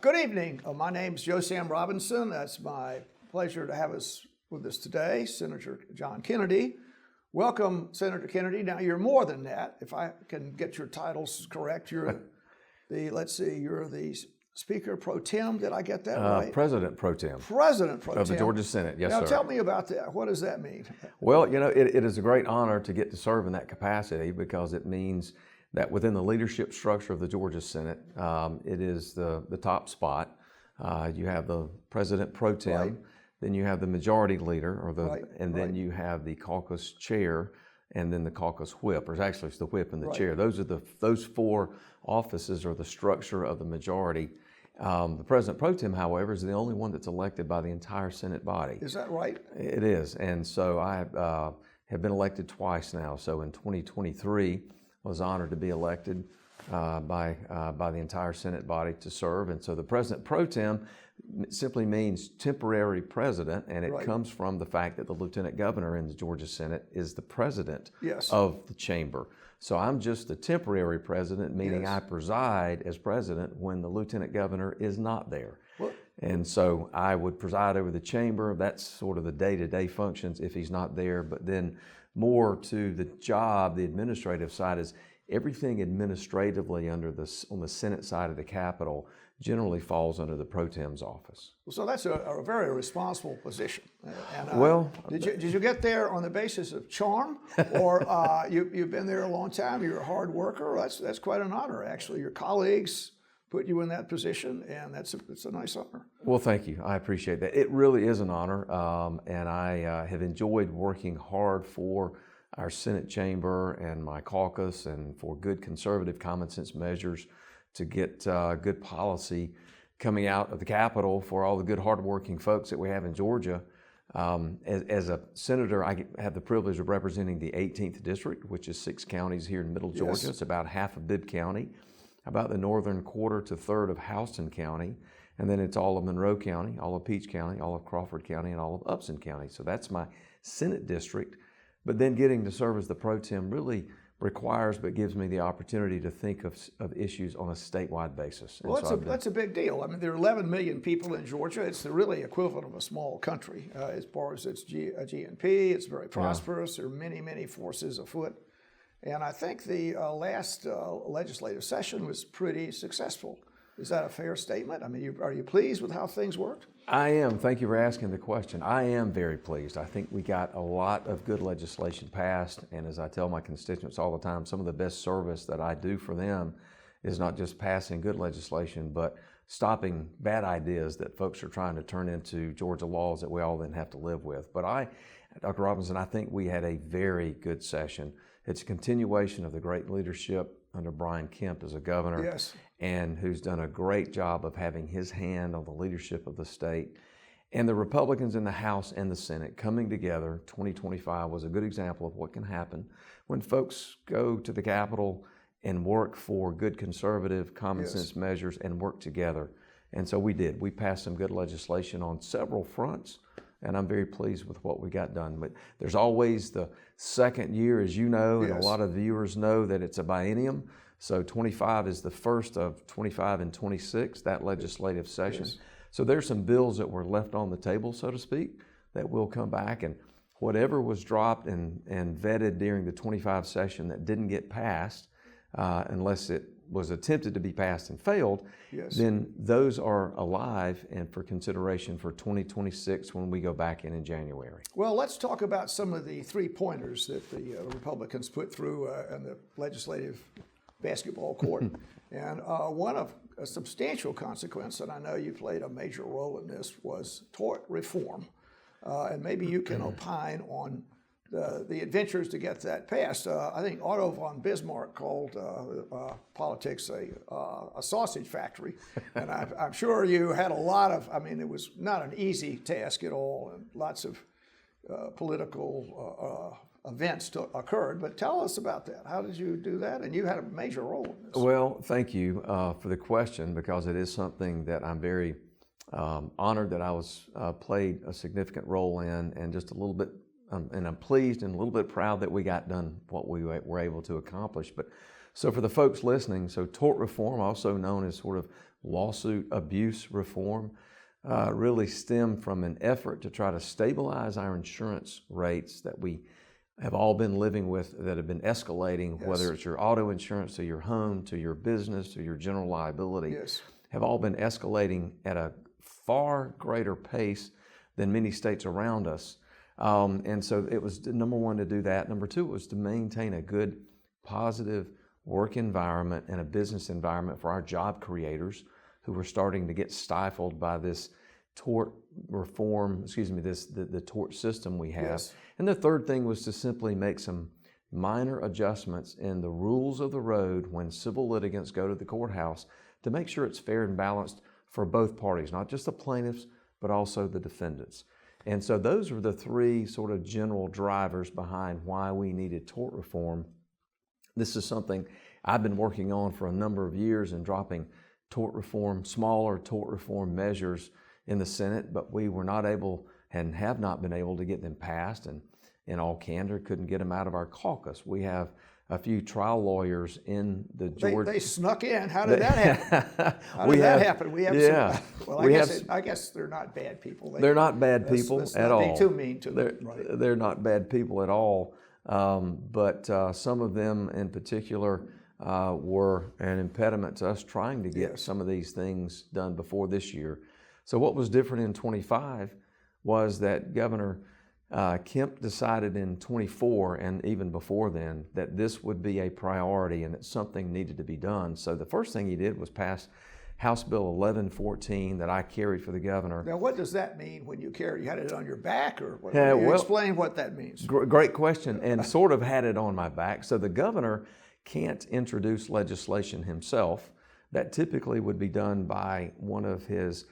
Good evening. My name is Joe Sam Robinson. It's my pleasure to have us with us today, Senator John Kennedy. Welcome, Senator Kennedy. Now, you're more than that. If I can get your titles correct, you're you're the Speaker Pro Tem. Did I get that right? President Pro Tem. President Pro Tem. Of the Georgia Senate, yes, now, sir. Now, tell me about that. What does that mean? Well, it is a great honor to get to serve in that capacity because it means that within the leadership structure of the Georgia Senate, it is the top spot. You have the President Pro Tem, right. Then you have the Majority Leader, and then right. you have the Caucus Chair, and then the Caucus Whip, or actually it's the Whip and the right. Chair. Those four offices are the structure of the majority. The President Pro Tem, however, is the only one that's elected by the entire Senate body. Is that right? It is, and so I have been elected twice now. So in 2023, I was honored to be elected by the entire Senate body to serve. And so the President Pro Tem simply means temporary president, and it right. comes from the fact that the Lieutenant Governor in the Georgia Senate is the president yes. of the chamber. So I'm just the temporary president, meaning yes. I preside as president when the Lieutenant Governor is not there. Well, and so I would preside over the chamber. That's sort of the day-to-day functions if he's not there. But then more to the job, the administrative side is everything administratively on the Senate side of the Capitol generally falls under the Pro Tem's office. So that's a very responsible position. And, well, did you get there on the basis of charm, or you've been there a long time? You're a hard worker. That's quite an honor, actually. Your colleagues put you in that position, and it's a nice honor. Well, thank you. I appreciate that. It really is an honor, and I have enjoyed working hard for our Senate chamber and my caucus, and for good conservative common sense measures to get good policy coming out of the Capitol for all the good hardworking folks that we have in Georgia. As a senator, I have the privilege of representing the 18th District, which is 6 counties here in Middle Georgia. Yes. It's about half of Bibb County, about the northern quarter to third of Houston County, and then it's all of Monroe County, all of Peach County, all of Crawford County, and all of Upson County. So that's my Senate district. But then getting to serve as the Pro Tem really requires but gives me the opportunity to think of issues on a statewide basis. Well, that's a big deal. I mean, there are 11 million people in Georgia. It's the really equivalent of a small country as far as its GNP. It's very prosperous. Yeah. There are many, many forces afoot. And I think the last legislative session was pretty successful. Is that a fair statement? I mean, are you pleased with how things worked? I am. Thank you for asking the question. I am very pleased. I think we got a lot of good legislation passed, and as I tell my constituents all the time, some of the best service that I do for them is not just passing good legislation, but stopping bad ideas that folks are trying to turn into Georgia laws that we all then have to live with. But Dr. Robinson, I think we had a very good session. It's a continuation of the great leadership under Brian Kemp as a governor, yes. and who's done a great job of having his hand on the leadership of the state. And the Republicans in the House and the Senate coming together, 2025 was a good example of what can happen when folks go to the Capitol and work for good conservative common yes. sense measures and work together. And so we did. We passed some good legislation on several fronts, and I'm very pleased with what we got done. But there's always the second year, as you know, and yes. a lot of viewers know that it's a biennium. So 25 is the first of 25 and 26, that legislative session. Yes. So there's some bills that were left on the table, so to speak, that will come back. And whatever was dropped and vetted during the 25 session that didn't get passed, unless it was attempted to be passed and failed, yes. then those are alive and for consideration for 2026 when we go back in January. Well, let's talk about some of the three-pointers that the Republicans put through in the legislative basketball court. And one of a substantial consequence, and I know you played a major role in this, was tort reform. And maybe you can opine on the adventures to get that passed. I think Otto von Bismarck called politics a sausage factory. And I'm sure you had a lot of, it was not an easy task at all, and lots of political events occurred. But tell us about that. How did you do that? And you had a major role in this. Well, thank you for the question, because it is something that I'm very honored that I was played a significant role in, and just a little bit, and I'm pleased and a little bit proud that we got done what we were able to accomplish. But so for the folks listening, so tort reform, also known as sort of lawsuit abuse reform really stemmed from an effort to try to stabilize our insurance rates that we have all been living with, that have been escalating, Yes. whether it's your auto insurance to your home, to your business, to your general liability, Yes. have all been escalating at a far greater pace than many states around us. And so it was number one to do that. Number two was to maintain a good, positive work environment and a business environment for our job creators who were starting to get stifled by this tort reform, the tort system we have. Yes. And the third thing was to simply make some minor adjustments in the rules of the road when civil litigants go to the courthouse to make sure it's fair and balanced for both parties, not just the plaintiffs, but also the defendants. And so those were the three sort of general drivers behind why we needed tort reform. This is something I've been working on for a number of years and dropping tort reform, smaller tort reform measures in the Senate, but we were not able and have not been able to get them passed, and in all candor, couldn't get them out of our caucus. We have a few trial lawyers in the Georgia. They snuck in. How did that happen? How did that happen? We have yeah. Well, I guess they're not bad people. They're not bad people let's at not all. be too mean to them. Right. They're not bad people at all. But some of them in particular were an impediment to us trying to get some of these things done before this year. So what was different in 25 was that Governor Kemp decided in 24 and even before then that this would be a priority and that something needed to be done. So the first thing he did was pass House Bill 1114 that I carried for the governor. Now, what does that mean when you carry? You had it on your back, or what? Explain what that means. Great question, and sort of had it on my back. So the governor can't introduce legislation himself. That typically would be done by one of his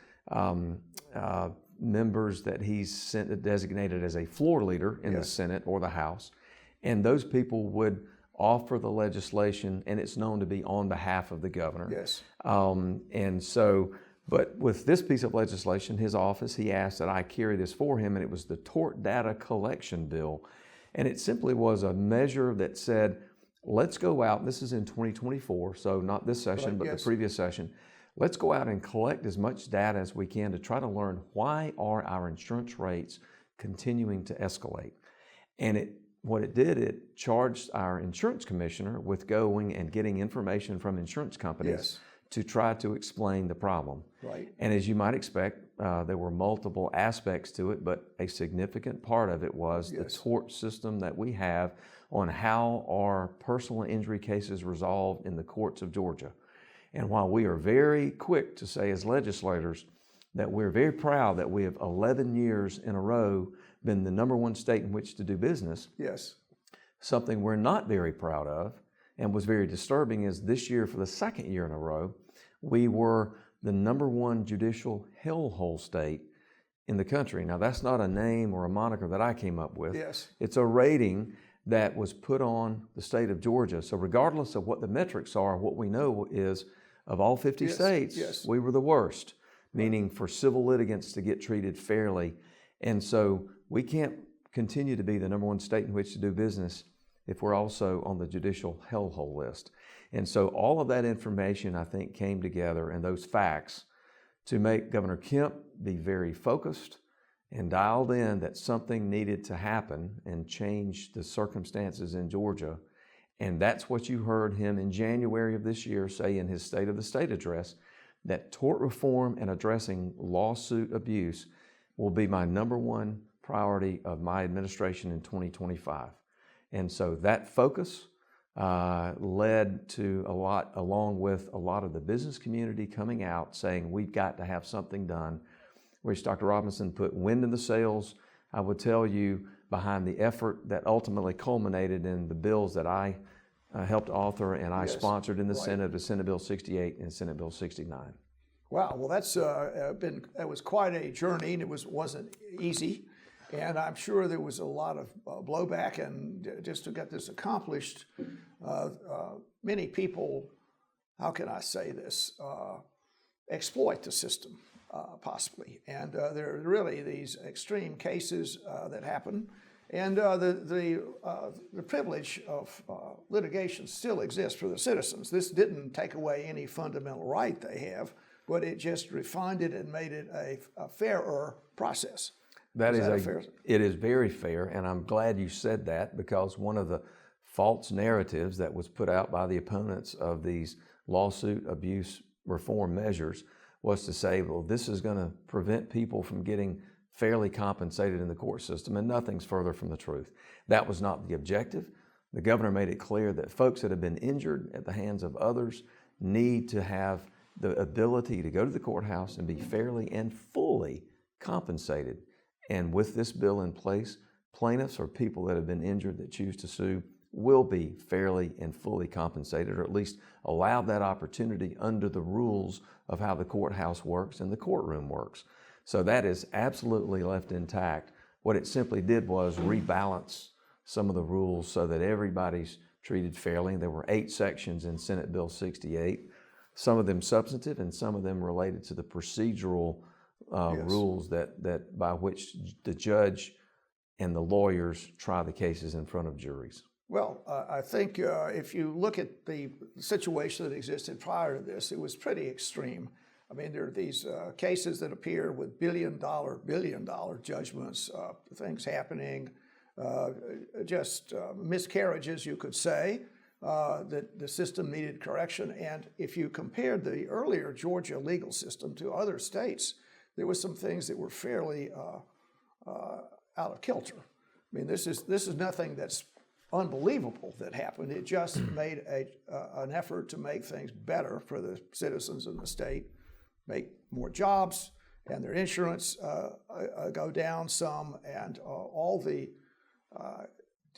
members that he's designated as a floor leader in the Senate or the House. And those people would offer the legislation, and it's known to be on behalf of the governor. Yes. And so, but with this piece of legislation, his office, he asked that I carry this for him, and it was the Tort Data Collection Bill. And it simply was a measure that said, let's go out, this is in 2024, so not this session, but the previous session. Let's go out and collect as much data as we can to try to learn why are our insurance rates continuing to escalate. And what it did, it charged our insurance commissioner with going and getting information from insurance companies to try to explain the problem. Right. And as you might expect, there were multiple aspects to it, but a significant part of it was the tort system that we have on how are personal injury cases resolved in the courts of Georgia. And while we are very quick to say as legislators that we're very proud that we have 11 years in a row been the number one state in which to do business, something we're not very proud of and was very disturbing is this year, for the second year in a row, we were the number one judicial hellhole state in the country. Now, that's not a name or a moniker that I came up with. It's a rating that was put on the state of Georgia. So regardless of what the metrics are, what we know is of all 50 states, we were the worst, meaning for civil litigants to get treated fairly. And so we can't continue to be the number one state in which to do business if we're also on the judicial hellhole list. And so all of that information, I think, came together and those facts to make Governor Kemp be very focused and dialed in that something needed to happen and change the circumstances in Georgia. And that's what you heard him in January of this year say in his State of the State address, that tort reform and addressing lawsuit abuse will be my number one priority of my administration in 2025. And so that focus led to along with a lot of the business community coming out saying we've got to have something done, which Dr. Robinson put wind in the sails, I would tell you, behind the effort that ultimately culminated in the bills that I helped author and I sponsored in the Senate, the Senate Bill 68 and Senate Bill 69. Wow, well, that was quite a journey, and it wasn't easy, and I'm sure there was a lot of blowback, and just to get this accomplished, many people, how can I say this, exploit the system, possibly, and there are really these extreme cases that happen. And the privilege of litigation still exists for the citizens. This didn't take away any fundamental right they have but it just refined it and made it a fairer process. That is fair? it is very fair, and I'm glad you said that, because one of the false narratives that was put out by the opponents of these lawsuit abuse reform measures was to say, well, this is going to prevent people from getting fairly compensated in the court system, and nothing's further from the truth. That was not the objective. The governor made it clear that folks that have been injured at the hands of others need to have the ability to go to the courthouse and be fairly and fully compensated. And with this bill in place, plaintiffs or people that have been injured that choose to sue will be fairly and fully compensated, or at least allowed that opportunity under the rules of how the courthouse works and the courtroom works. So that is absolutely left intact. What it simply did was rebalance some of the rules so that everybody's treated fairly. There were 8 sections in Senate Bill 68, some of them substantive and some of them related to the procedural rules that by which the judge and the lawyers try the cases in front of juries. Well, I think if you look at the situation that existed prior to this, it was pretty extreme. I mean, there are these cases that appear with billion dollar judgments, things happening, just miscarriages, you could say, that the system needed correction. And if you compared the earlier Georgia legal system to other states, there were some things that were fairly out of kilter. I mean, this is nothing that's unbelievable that happened. It just made an effort to make things better for the citizens in the state, make more jobs, and their insurance go down some, and all the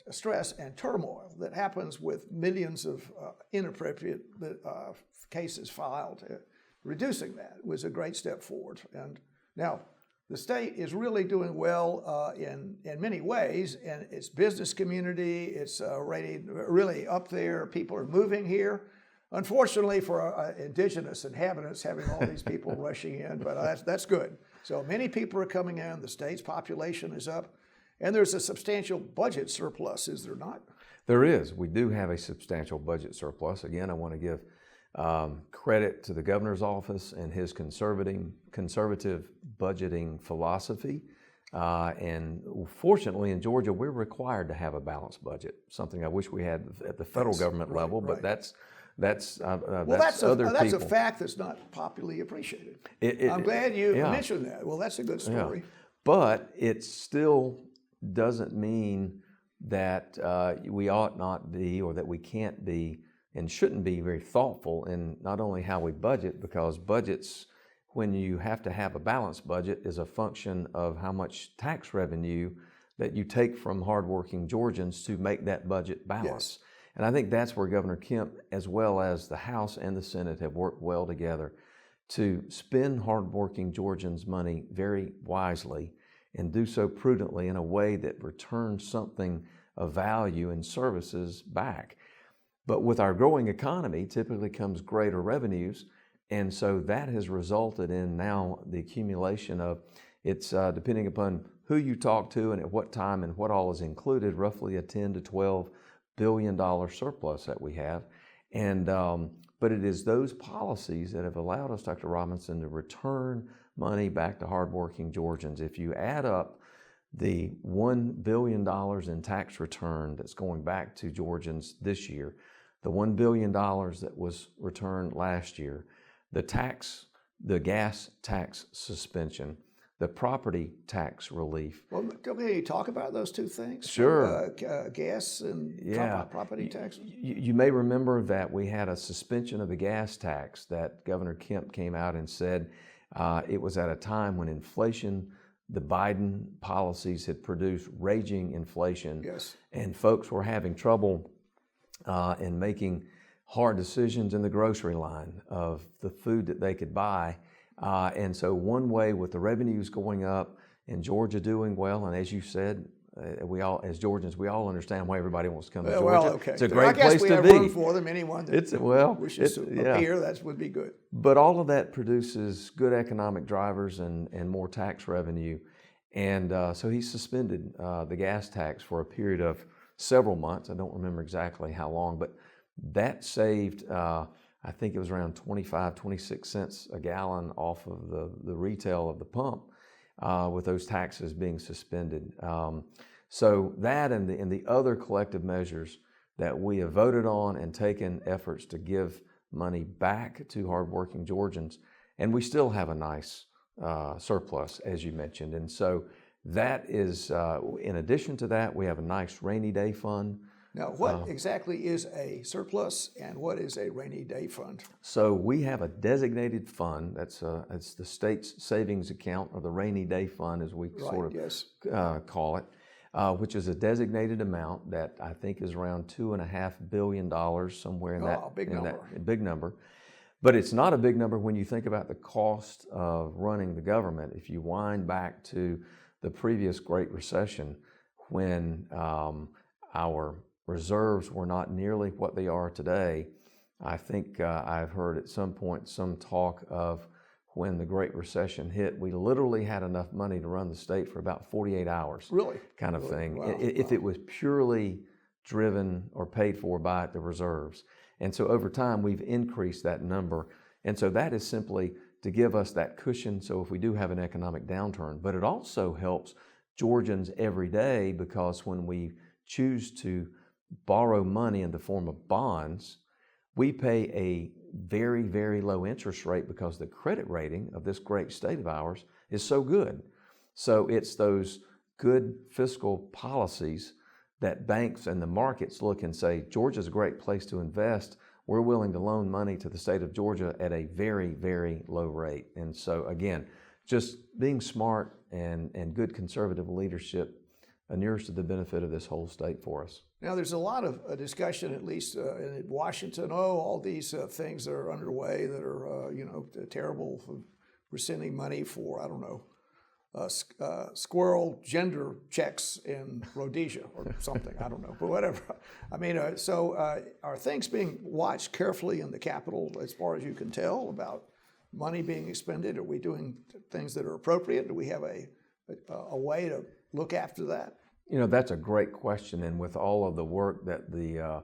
stress and turmoil that happens with millions of inappropriate cases filed. Reducing that was a great step forward. And now, the state is really doing well in many ways, and its business community, it's really up there. People are moving here. Unfortunately for indigenous inhabitants, having all these people rushing in, but that's good. So many people are coming in, the state's population is up, and there's a substantial budget surplus, is there not? There is. We do have a substantial budget surplus. Again, I want to give credit to the governor's office and his conservative budgeting philosophy. And fortunately in Georgia, we're required to have a balanced budget, something I wish we had at the federal government level, but that's other that's people. A fact that's not popularly appreciated. I'm glad you mentioned that. Well, that's a good story. Yeah. But it still doesn't mean that we ought not be, or that we can't be and shouldn't be, very thoughtful in not only how we budget, because budgets, when you have to have a balanced budget, is a function of how much tax revenue that you take from hardworking Georgians to make that budget balanced. Yes. And I think that's where Governor Kemp, as well as the House and the Senate, have worked well together to spend hardworking Georgians' money very wisely and do so prudently in a way that returns something of value and services back. But with our growing economy typically comes greater revenues, and so that has resulted in now the accumulation of, it's depending upon who you talk to and at what time and what all is included, roughly a $10 to $12 billion surplus that we have. And but it is those policies that have allowed us, Dr. Robinson, to return money back to hardworking Georgians. If you add up the $1 billion in tax return that's going back to Georgians this year, the $1 billion that was returned last year, the gas tax suspension, the property tax relief. Well, can you talk about those two things? Sure. Gas and property tax? You may remember that we had a suspension of the gas tax that Governor Kemp came out and said it was at a time when inflation, the Biden policies had produced raging inflation. Yes. And folks were having trouble in making hard decisions in the grocery line of the food that they could buy. And so one way, with the revenues going up and Georgia doing well, and as you said, we all, as Georgians, we all understand why everybody wants to come to Georgia. Well, okay. It's a great place to be. I guess we have room for them. Anyone that wishes to appear, that would be good. But all of that produces good economic drivers and more tax revenue. And so he suspended the gas tax for a period of several months. I don't remember exactly how long, but that saved I think it was around 25, 26 cents a gallon off of the retail of the pump with those taxes being suspended. So that and the other collective measures that we have voted on and taken efforts to give money back to hardworking Georgians, and we still have a nice surplus, as you mentioned. And so that is, in addition to that, we have a nice rainy day fund. Now, what exactly is a surplus and what is a rainy day fund? So we have a designated fund. That's it's the state's savings account, or the rainy day fund, as we sort of call it, which is a designated amount that I think is around $2.5 billion, somewhere in that. Big number. Big number. But it's not a big number when you think about the cost of running the government. If you wind back to the previous Great Recession, when our reserves were not nearly what they are today, I think I've heard at some point some talk of when the Great Recession hit, we literally had enough money to run the state for about 48 hours. Really? Kind of thing. Wow. If it was purely driven or paid for by the reserves. And so over time, we've increased that number. And so that is simply to give us that cushion so if we do have an economic downturn. But it also helps Georgians every day, because when we choose to borrow money in the form of bonds, we pay a very, very low interest rate because the credit rating of this great state of ours is so good. So it's those good fiscal policies that banks and the markets look and say, Georgia's a great place to invest. We're willing to loan money to the state of Georgia at a very, very low rate. And so again, just being smart and good conservative leadership inures to the benefit of this whole state for us. Now, there's a lot of discussion, at least in Washington, all these things that are underway that are, terrible, for rescinding money for, I don't know, squirrel gender checks in Rhodesia or something, I don't know, but whatever. I mean, are things being watched carefully in the Capitol as far as you can tell about money being expended? Are we doing things that are appropriate? Do we have a way to look after that? You know, that's a great question, and with all of the work that the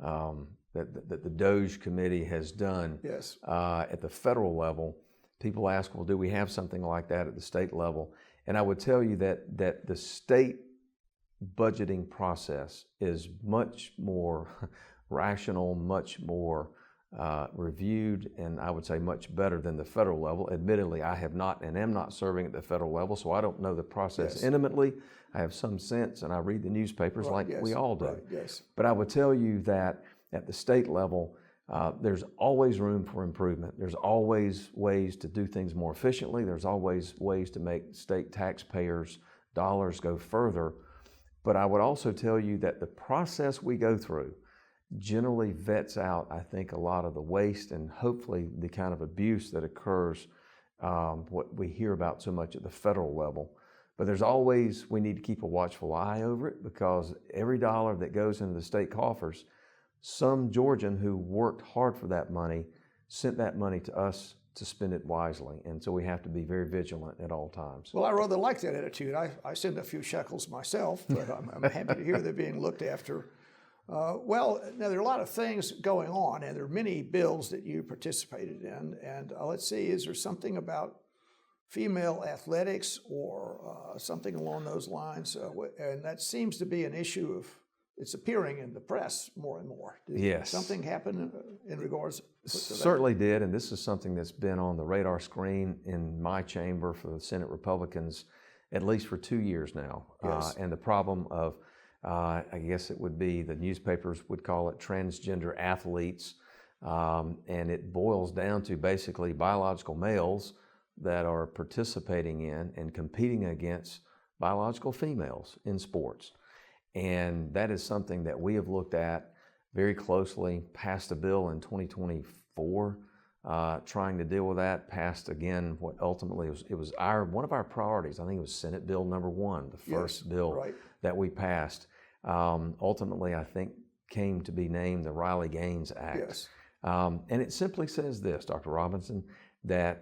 DOJ committee has done Yes. At the federal level, people ask, well, do we have something like that at the state level? And I would tell you that the state budgeting process is much more rational, much more reviewed, and I would say much better than the federal level. Admittedly, I have not and am not serving at the federal level, so I don't know the process intimately. I have some sense, and I read the newspapers we all do. Right, yes. But I would tell you that at the state level, there's always room for improvement. There's always ways to do things more efficiently. There's always ways to make state taxpayers' dollars go further. But I would also tell you that the process we go through generally vets out, I think, a lot of the waste and hopefully the kind of abuse that occurs, what we hear about so much at the federal level. But there's always, we need to keep a watchful eye over it, because every dollar that goes into the state coffers, some Georgian who worked hard for that money sent that money to us to spend it wisely. And so we have to be very vigilant at all times. Well, I rather like that attitude. I send a few shekels myself, but I'm happy to hear they're being looked after. Well, now there are a lot of things going on, and there are many bills that you participated in. And let's see, is there something about female athletics or something along those lines? And that seems to be an issue it's appearing in the press more and more. Did something happen in regards to that? Certainly did, and this is something that's been on the radar screen in my chamber for the Senate Republicans at least for 2 years now. Yes. And the problem of, I guess it would be, the newspapers would call it transgender athletes, and it boils down to basically biological males that are participating in and competing against biological females in sports. And that is something that we have looked at very closely, passed a bill in 2024, trying to deal with that, passed again what ultimately was one of our priorities. I think it was Senate Bill number 1, the first bill that we passed. Ultimately, I think came to be named the Riley-Gaines Act. Yes. And it simply says this, Dr. Robinson, that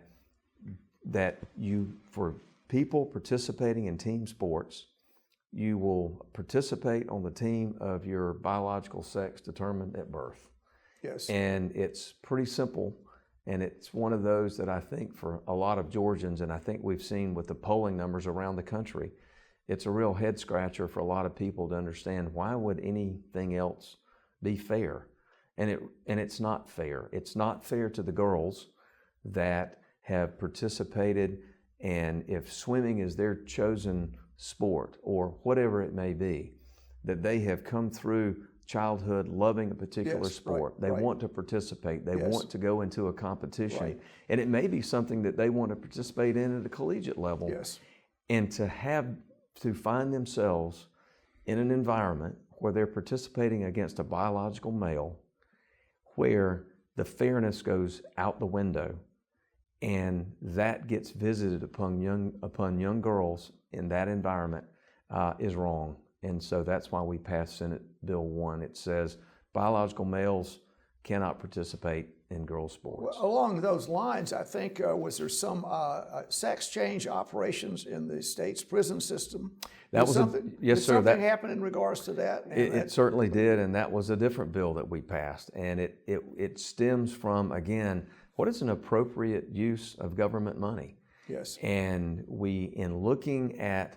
for people participating in team sports, you will participate on the team of your biological sex determined at birth. Yes. And it's pretty simple. And it's one of those that I think for a lot of Georgians, and I think we've seen with the polling numbers around the country, it's a real head scratcher for a lot of people to understand why would anything else be fair? And it's not fair. It's not fair to the girls that have participated, and if swimming is their chosen sport or whatever it may be, that they have come through childhood loving a particular sport. They want to participate. They want to go into a competition. And it may be something that they want to participate in at a collegiate level. Yes. And to find themselves in an environment where they're participating against a biological male, where the fairness goes out the window, and that gets visited upon young girls in that environment is wrong. And so that's why we passed Senate Bill 1. It says biological males cannot participate in girls' sports. Well, along those lines, I think, was there some sex change operations in the state's prison system? That was yes, sir. Did something happen in regards to that? It certainly did, and that was a different bill that we passed. And it stems from, again, what is an appropriate use of government money? Yes. And we, in looking at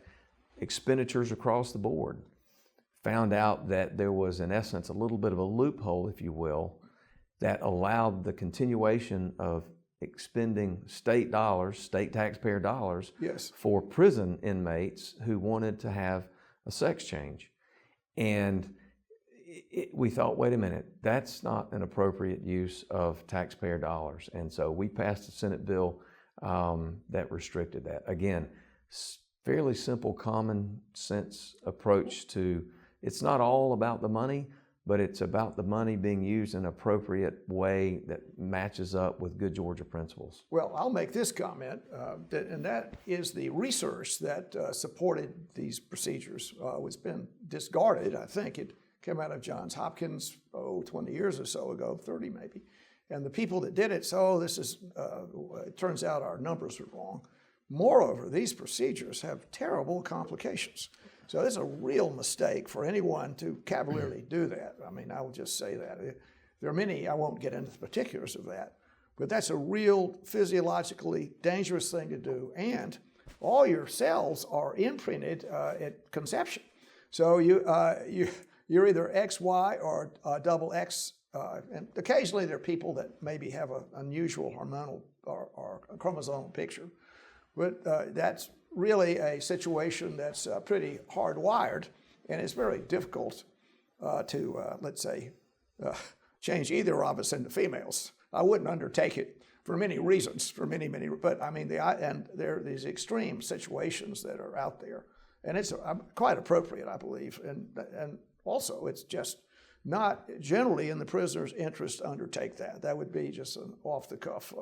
expenditures across the board, found out that there was, in essence, a little bit of a loophole, if you will, that allowed the continuation of expending state dollars, state taxpayer dollars, yes, for prison inmates who wanted to have a sex change. And we thought, wait a minute, that's not an appropriate use of taxpayer dollars. And so we passed a Senate bill that restricted that. Again, fairly simple, common sense approach to, it's not all about the money, but it's about the money being used in an appropriate way that matches up with good Georgia principles. Well, I'll make this comment, and that is the research that supported these procedures was been discarded. I think it came out of Johns Hopkins, 20 years or so ago, 30 maybe. And the people that did it, it turns out our numbers are wrong. Moreover, these procedures have terrible complications. So it's a real mistake for anyone to cavalierly do that. I mean, I will just say that. There are many, I won't get into the particulars of that, but that's a real physiologically dangerous thing to do. And all your cells are imprinted at conception. So you're either XY or double X. And occasionally there are people that maybe have an unusual hormonal or a chromosomal picture. But that's really a situation that's pretty hardwired, and it's very difficult to, let's say, change either of us into females. I wouldn't undertake it for many reasons, but I mean, and there are these extreme situations that are out there, and it's quite appropriate, I believe, and also it's just not generally in the prisoner's interest to undertake that. That would be just an off-the-cuff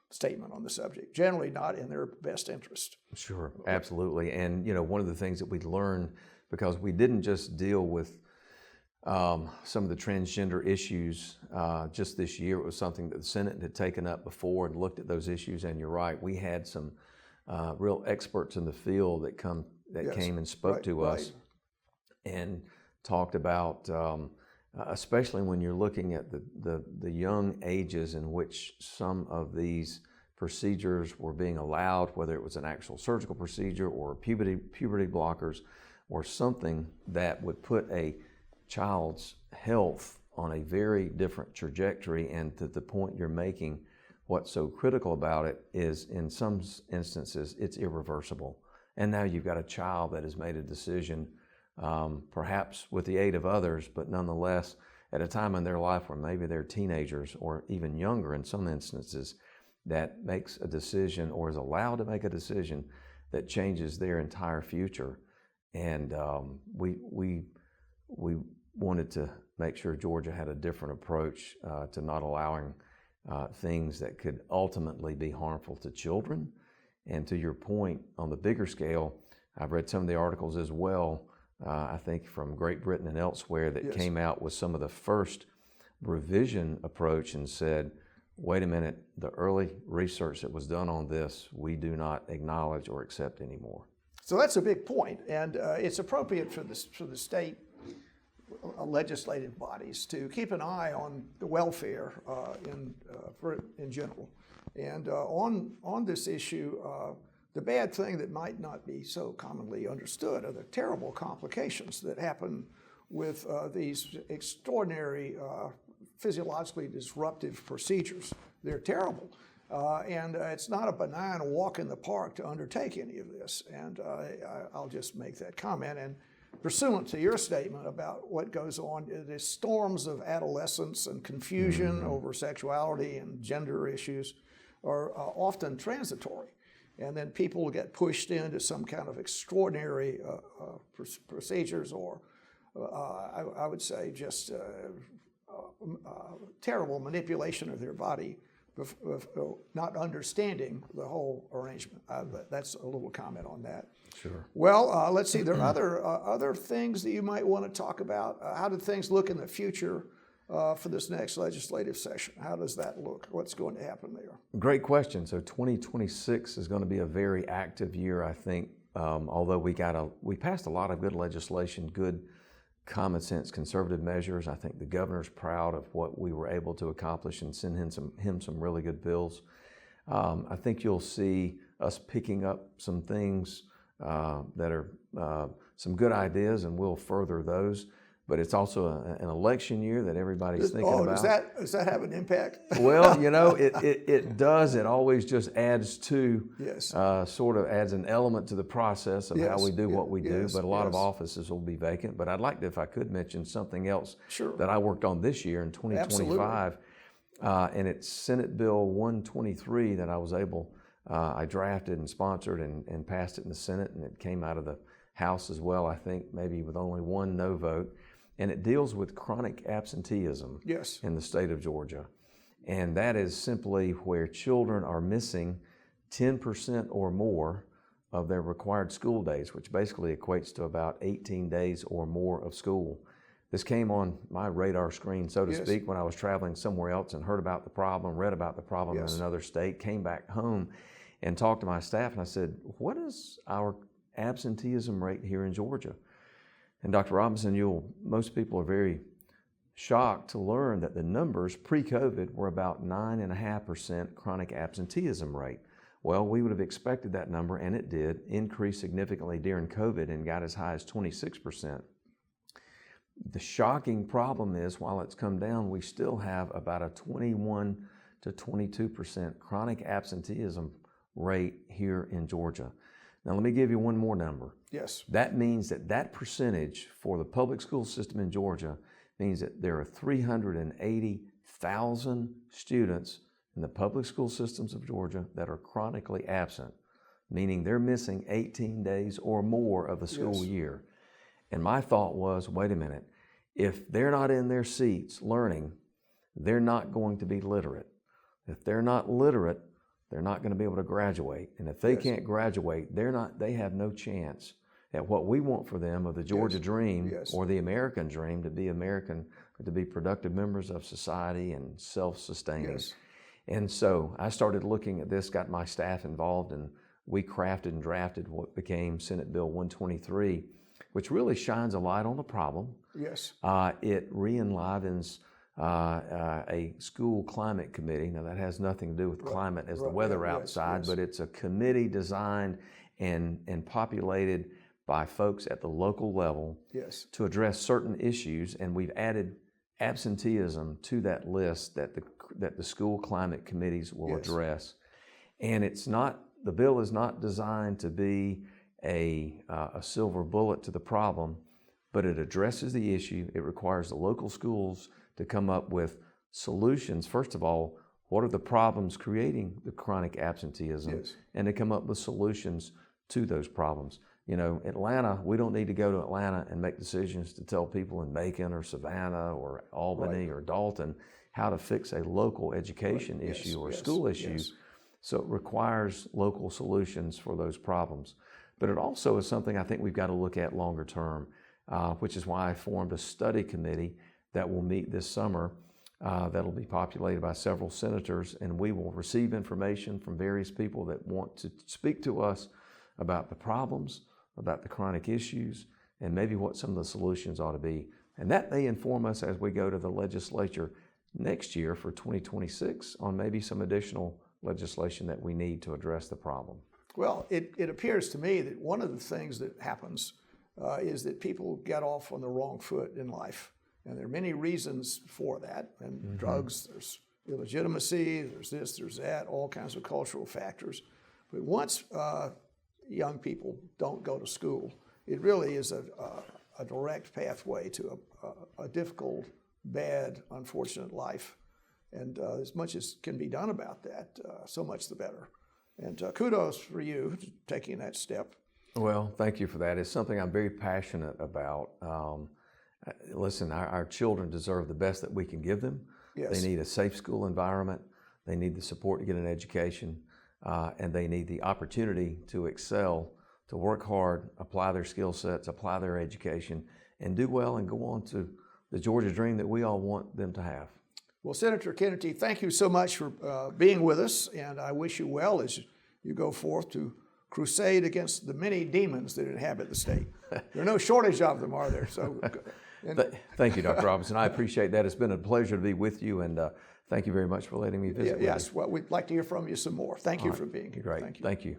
statement on the subject, generally not in their best interest. Sure, absolutely. And one of the things that we learned, because we didn't just deal with some of the transgender issues just this year, it was something that the Senate had taken up before and looked at those issues. And you're right, we had some real experts in the field that came and spoke to us and talked about, especially when you're looking at the young ages in which some of these procedures were being allowed, whether it was an actual surgical procedure or puberty blockers or something that would put a child's health on a very different trajectory. And to the point you're making, what's so critical about it is in some instances it's irreversible. And now you've got a child that has made a decision, perhaps with the aid of others, but nonetheless at a time in their life where maybe they're teenagers or even younger in some instances, that makes a decision or is allowed to make a decision that changes their entire future. And we wanted to make sure Georgia had a different approach to not allowing things that could ultimately be harmful to children. And to your point, on the bigger scale, I've read some of the articles as well, I think from Great Britain and elsewhere, that came out with some of the first revision approach and said, wait a minute, the early research that was done on this, we do not acknowledge or accept anymore. So that's a big point, and it's appropriate for the state legislative bodies to keep an eye on the welfare in general. And on this issue, the bad thing that might not be so commonly understood are the terrible complications that happen with these extraordinary physiologically disruptive procedures. They're terrible. And it's not a benign walk in the park to undertake any of this. And I'll just make that comment. And pursuant to your statement about what goes on, the storms of adolescence and confusion over sexuality and gender issues are often transitory. And then people get pushed into some kind of extraordinary procedures or, I would say, just terrible manipulation of their body, not understanding the whole arrangement. That's a little comment on that. Sure. Well, let's see. There are other things that you might want to talk about. How do things look in the future for this next legislative session? How does that look? What's going to happen there? Great question. So 2026 is going to be a very active year, I think. Although we passed a lot of good legislation, good common sense conservative measures. I think the governor's proud of what we were able to accomplish and send him some really good bills. I think you'll see us picking up some things that are some good ideas, and we'll further those. But it's also an election year that everybody's thinking about. Does that have an impact? Well, it does. It always just adds to, sort of adds an element to the process of how we do what we do. But a lot of offices will be vacant. But I'd like to, if I could, mention something else that I worked on this year in 2025. And it's Senate Bill 123 that I was able, I drafted and sponsored and passed it in the Senate. And it came out of the House as well, I think, maybe with only one no vote. And it deals with chronic absenteeism in the state of Georgia. And that is simply where children are missing 10% or more of their required school days, which basically equates to about 18 days or more of school. This came on my radar screen, so to speak, when I was traveling somewhere else and heard about the problem, read about the problem in another state, came back home and talked to my staff, and I said, what is our absenteeism rate here in Georgia? And Dr. Robinson, most people are very shocked to learn that the numbers pre-COVID were about 9.5% chronic absenteeism rate. Well, we would have expected that number, and it did, increase significantly during COVID and got as high as 26%. The shocking problem is, while it's come down, we still have about a 21 to 22% chronic absenteeism rate here in Georgia. Now, let me give you one more number. Yes. That means that percentage for the public school system in Georgia means that there are 380,000 students in the public school systems of Georgia that are chronically absent, meaning they're missing 18 days or more of the school year. And my thought was, wait a minute, if they're not in their seats learning, they're not going to be literate. If they're not literate, they're not going to be able to graduate. And if they can't graduate, they have no chance at what we want for them of the Georgia dream or the American dream, to be American, or to be productive members of society and self-sustaining. And so I started looking at this, got my staff involved, and we crafted and drafted what became Senate Bill 123, which really shines a light on the problem. It re-enlivens a school climate committee. Now, that has nothing to do with climate as the weather outside, but it's a committee designed and populated by folks at the local level to address certain issues. And we've added absenteeism to that list that the school climate committees will address. And the bill is not designed to be a silver bullet to the problem, but it addresses the issue. It requires the local schools to come up with solutions. First of all, what are the problems creating the chronic absenteeism? And to come up with solutions to those problems. Atlanta, we don't need to go to Atlanta and make decisions to tell people in Macon or Savannah or Albany or Dalton how to fix a local education issue or school issue. So it requires local solutions for those problems. But it also is something I think we've got to look at longer term, which is why I formed a study committee that will meet this summer, that'll be populated by several senators, and we will receive information from various people that want to speak to us about the problems, about the chronic issues, and maybe what some of the solutions ought to be And that may inform us as we go to the legislature next year for 2026 on maybe some additional legislation that we need to address the problem. Well, it appears to me that one of the things that happens is that people get off on the wrong foot in life. And there are many reasons for that. And drugs, there's illegitimacy, there's this, there's that, all kinds of cultural factors. But once young people don't go to school, it really is a direct pathway to a difficult, bad, unfortunate life. And as much as can be done about that, so much the better. And kudos for you taking that step. Well, thank you for that. It's something I'm very passionate about. Listen, our children deserve the best that we can give them. Yes. They need a safe school environment. They need the support to get an education. And they need the opportunity to excel, to work hard, apply their skill sets, apply their education, and do well and go on to the Georgia dream that we all want them to have. Well, Senator Kennedy, thank you so much for being with us, and I wish you well as you go forth to crusade against the many demons that inhabit the state. There are no shortage of them, are there? So, thank you, Dr. Robinson. I appreciate that. It's been a pleasure to be with you, and thank you very much for letting me visit with you. Yes, well, we'd like to hear from you some more. Thank you for being here. Great. Thank you.